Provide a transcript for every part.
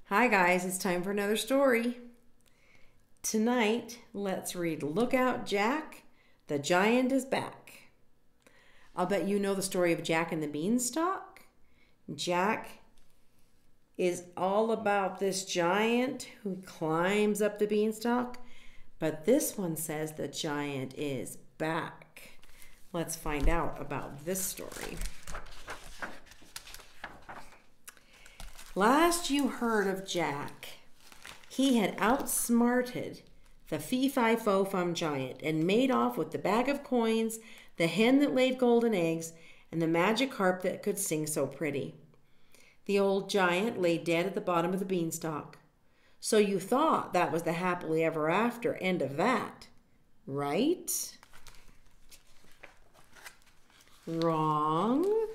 Hi guys, it's time for another story. Tonight, let's read Look Out Jack, the Giant is Back. I'll bet you know the story of Jack and the Beanstalk. Jack is all about this giant who climbs up the beanstalk, but this one says the giant is back. Let's find out about this story. Last you heard of Jack, he had outsmarted the fee-fi-fo-fum giant and made off with the bag of coins, the hen that laid golden eggs, and the magic harp that could sing so pretty. The old giant lay dead at the bottom of the beanstalk. So you thought that was the happily ever after end of that, right? Wrong.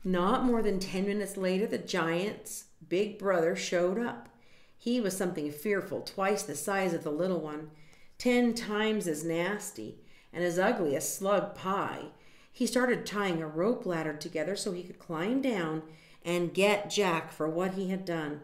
Not more than 10 minutes later, the giant's big brother showed up. He was something fearful, twice the size of the little one, 10 times as nasty, and as ugly as slug pie. He started tying a rope ladder together so he could climb down and get Jack for what he had done.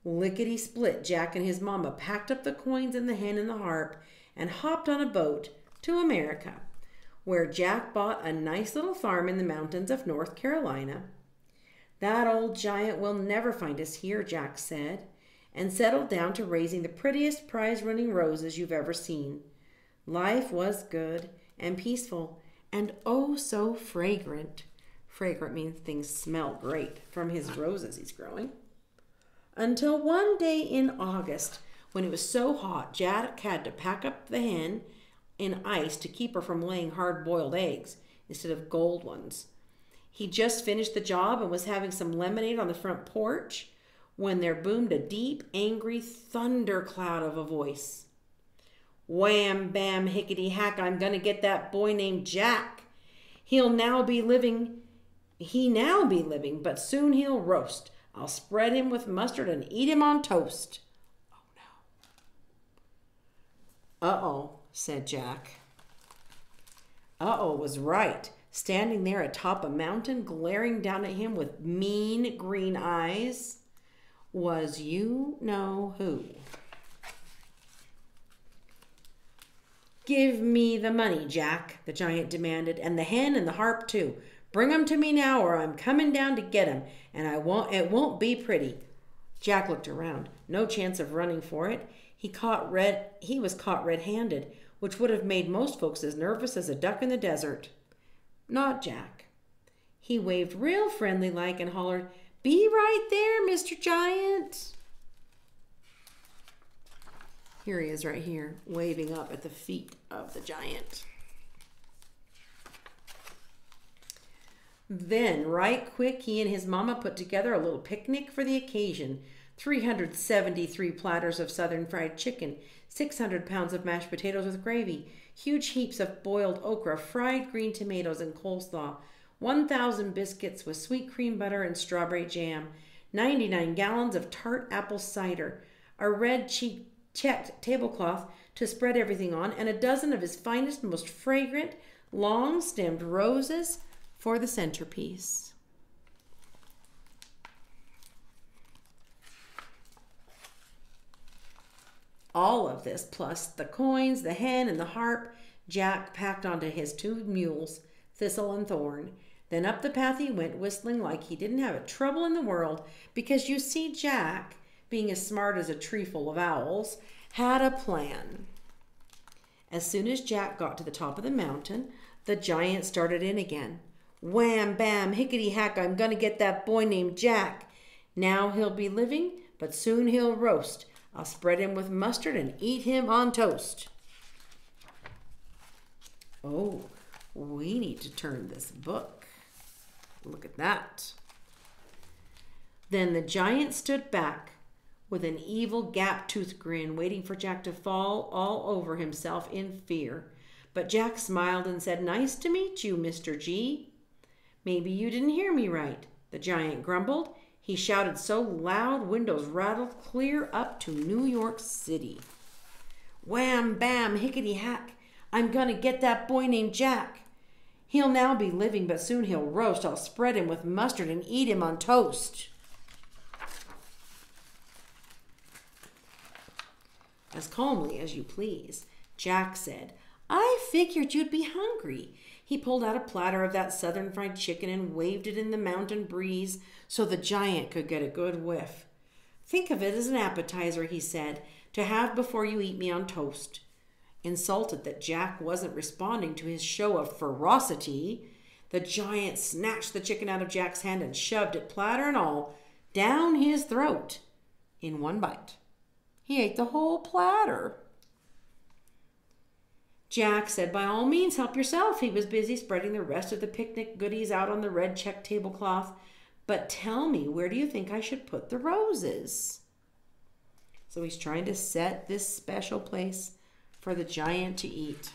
Lickety-split, Jack and his mama packed up the coins and the hen and the harp and hopped on a boat to America, where Jack bought a nice little farm in the mountains of North Carolina. That old giant will never find us here, Jack said, and settled down to raising the prettiest prize-running roses you've ever seen. Life was good and peaceful and oh so fragrant. Fragrant means things smell great from his roses he's growing. Until one day in August, when it was so hot, Jack had to pack up the hen in ice to keep her from laying hard-boiled eggs instead of gold ones. He just finished the job and was having some lemonade on the front porch when there boomed a deep, angry thundercloud of a voice. Wham, bam, hickety-hack, I'm going to get that boy named Jack. He now be living, but soon he'll roast. I'll spread him with mustard and eat him on toast. Oh, no. Uh-oh, said Jack. Uh-oh was right. Standing there atop a mountain, glaring down at him with mean green eyes, was you know who. Give me the money, Jack, the giant demanded, and the hen and the harp too. Bring 'em to me now, or I'm coming down to get 'em, and it won't be pretty. Jack looked around. No chance of running for it. He was caught red-handed, which would have made most folks as nervous as a duck in the desert. Not Jack. He waved real friendly-like and hollered, "Be right there, Mr. Giant." Here he is right here, waving up at the feet of the giant. Then, right quick, he and his mama put together a little picnic for the occasion. 373 platters of southern fried chicken, 600 pounds of mashed potatoes with gravy, huge heaps of boiled okra, fried green tomatoes and coleslaw, 1,000 biscuits with sweet cream butter and strawberry jam, 99 gallons of tart apple cider, a red checked tablecloth to spread everything on, and a dozen of his finest, most fragrant, long-stemmed roses for the centerpiece. All of this, plus the coins, the hen, and the harp, Jack packed onto his 2 mules, Thistle and Thorn. Then up the path he went, whistling like he didn't have a trouble in the world, because you see Jack, being as smart as a tree full of owls, had a plan. As soon as Jack got to the top of the mountain, the giant started in again. Wham, bam, hickety-hack, I'm going to get that boy named Jack. Now he'll be living, but soon he'll roast. I'll spread him with mustard and eat him on toast. Oh, we need to turn this book. Look at that. Then the giant stood back with an evil gap-toothed grin, waiting for Jack to fall all over himself in fear. But Jack smiled and said, "Nice to meet you, Mr. G." "Maybe you didn't hear me right," the giant grumbled. He shouted so loud windows rattled clear up to New York City. Wham, bam, hickety-hack, I'm gonna get that boy named Jack. He'll now be living, but soon he'll roast. I'll spread him with mustard and eat him on toast. as calmly as you please. Jack said, I figured you'd be hungry. He pulled out a platter of that southern fried chicken and waved it in the mountain breeze so the giant could get a good whiff. Think of it as an appetizer, he said, to have before you eat me on toast. Insulted that Jack wasn't responding to his show of ferocity, the giant snatched the chicken out of Jack's hand and shoved it, platter and all, down his throat in one bite. He ate the whole platter. Jack said, by all means, help yourself. He was busy spreading the rest of the picnic goodies out on the red check tablecloth. But tell me, where do you think I should put the roses? So he's trying to set this special place for the giant to eat.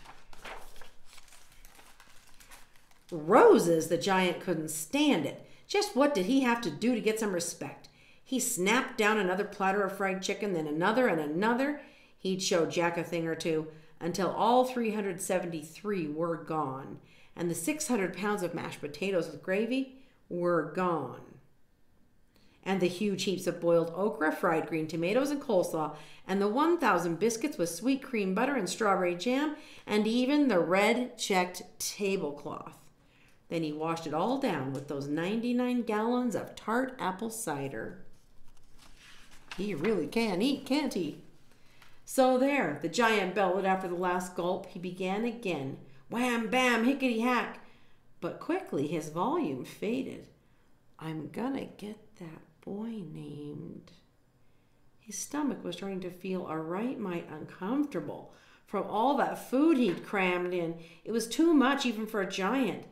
Roses, the giant couldn't stand it. Just what did he have to do to get some respect? He snapped down another platter of fried chicken, then another and another. He'd show Jack a thing or two, until all 373 were gone, and the 600 pounds of mashed potatoes with gravy were gone, and the huge heaps of boiled okra, fried green tomatoes, and coleslaw, and the 1,000 biscuits with sweet cream butter and strawberry jam, and even the red checked tablecloth. Then he washed it all down with those 99 gallons of tart apple cider. He really can eat, can't he? So there, the giant bellowed after the last gulp. He began again. Wham, bam, hickety-hack. But quickly his volume faded. I'm gonna get that boy named. His stomach was starting to feel a right mite uncomfortable from all that food he'd crammed in. It was too much even for a giant.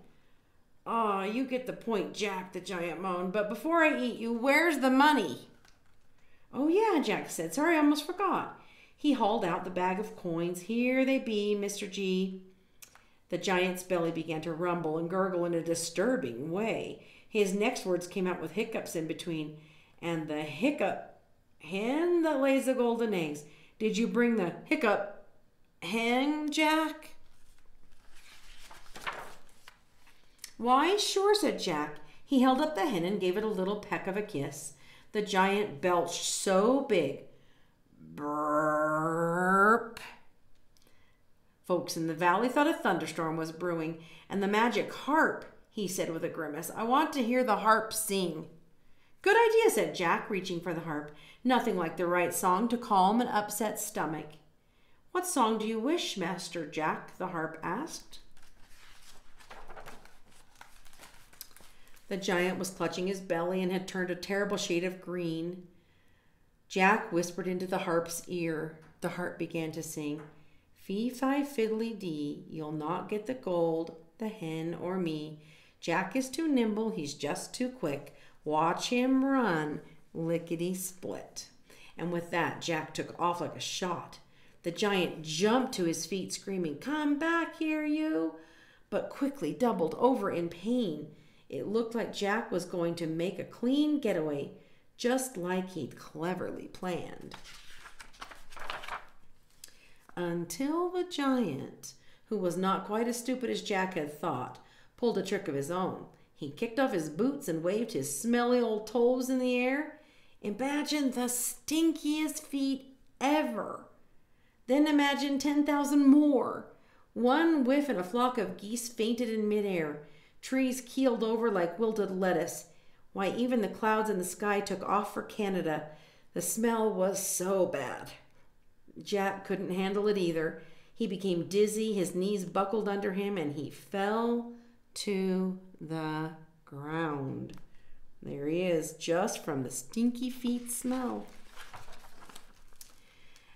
Oh, you get the point, Jack, the giant moaned. But before I eat you, where's the money? Oh, yeah, Jack said. Sorry, I almost forgot. He hauled out the bag of coins. Here they be, Mr. G. The giant's belly began to rumble and gurgle in a disturbing way. His next words came out with hiccups in between. And the hiccup hen that lays the golden eggs. Did you bring the hiccup hen, Jack? Why, sure, said Jack. He held up the hen and gave it a little peck of a kiss. The giant belched so big. Burp. Folks in the valley thought a thunderstorm was brewing. And the magic harp, he said with a grimace. I want to hear the harp sing. Good idea, said Jack, reaching for the harp. Nothing like the right song to calm an upset stomach. What song do you wish, Master Jack? The harp asked. The giant was clutching his belly and had turned a terrible shade of green. Jack whispered into the harp's ear. The harp began to sing. Fee-fi-fiddly-dee, you'll not get the gold, the hen or me. Jack is too nimble, he's just too quick. Watch him run, lickety-split. And with that, Jack took off like a shot. The giant jumped to his feet, screaming, Come back here, you! But quickly doubled over in pain. It looked like Jack was going to make a clean getaway, just like he'd cleverly planned. Until the giant, who was not quite as stupid as Jack had thought, pulled a trick of his own. He kicked off his boots and waved his smelly old toes in the air. Imagine the stinkiest feet ever. Then imagine 10,000 more. One whiff and a flock of geese fainted in midair. Trees keeled over like wilted lettuce. Why, even the clouds in the sky took off for Canada. The smell was so bad. Jack couldn't handle it either. He became dizzy, his knees buckled under him, and he fell to the ground. There he is, just from the stinky feet smell.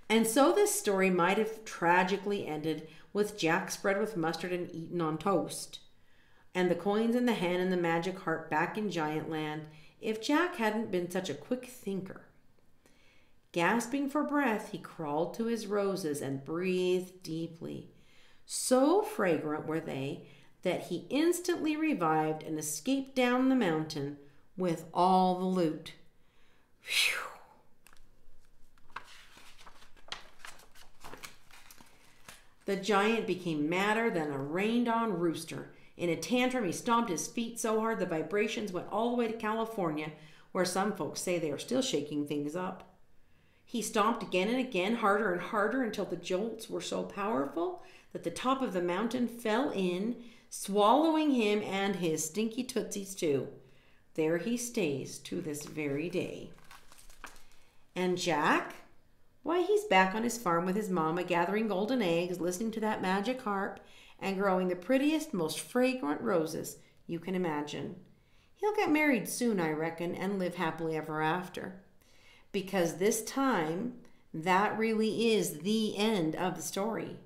And so this story might have tragically ended with Jack spread with mustard and eaten on toast, and the coins and the hen and the magic harp back in Giant Land, if Jack hadn't been such a quick thinker. Gasping for breath, he crawled to his roses and breathed deeply. So fragrant were they that he instantly revived and escaped down the mountain with all the loot. Phew! The giant became madder than a rained-on rooster. In a tantrum, he stomped his feet so hard the vibrations went all the way to California, where some folks say they are still shaking things up. He stomped again and again, harder and harder, until the jolts were so powerful that the top of the mountain fell in, swallowing him and his stinky tootsies too. There he stays to this very day. And Jack? Why, he's back on his farm with his mama, gathering golden eggs, listening to that magic harp, and growing the prettiest, most fragrant roses you can imagine. He'll get married soon, I reckon, and live happily ever after. Because this time, that really is the end of the story.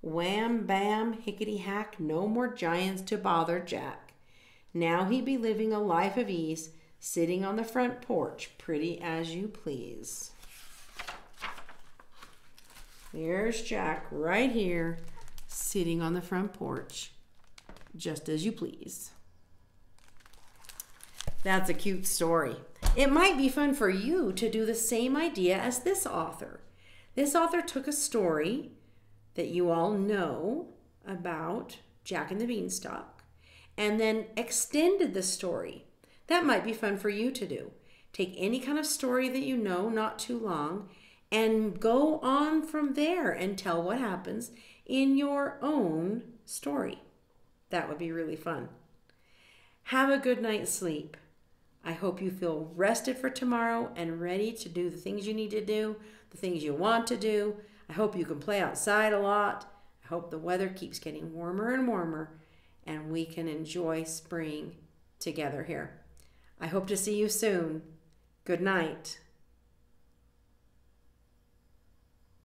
Wham, bam, hickety hack, no more giants to bother Jack. Now he be living a life of ease, sitting on the front porch, pretty as you please. There's Jack right here, sitting on the front porch, just as you please. That's a cute story. It might be fun for you to do the same idea as this author. This author took a story that you all know about Jack and the Beanstalk and then extended the story. That might be fun for you to do. Take any kind of story that you know, not too long, and go on from there and tell what happens in your own story. That would be really fun. Have a good night's sleep. I hope you feel rested for tomorrow and ready to do the things you need to do, the things you want to do. I hope you can play outside a lot. I hope the weather keeps getting warmer and warmer and we can enjoy spring together here. I hope to see you soon. Good night.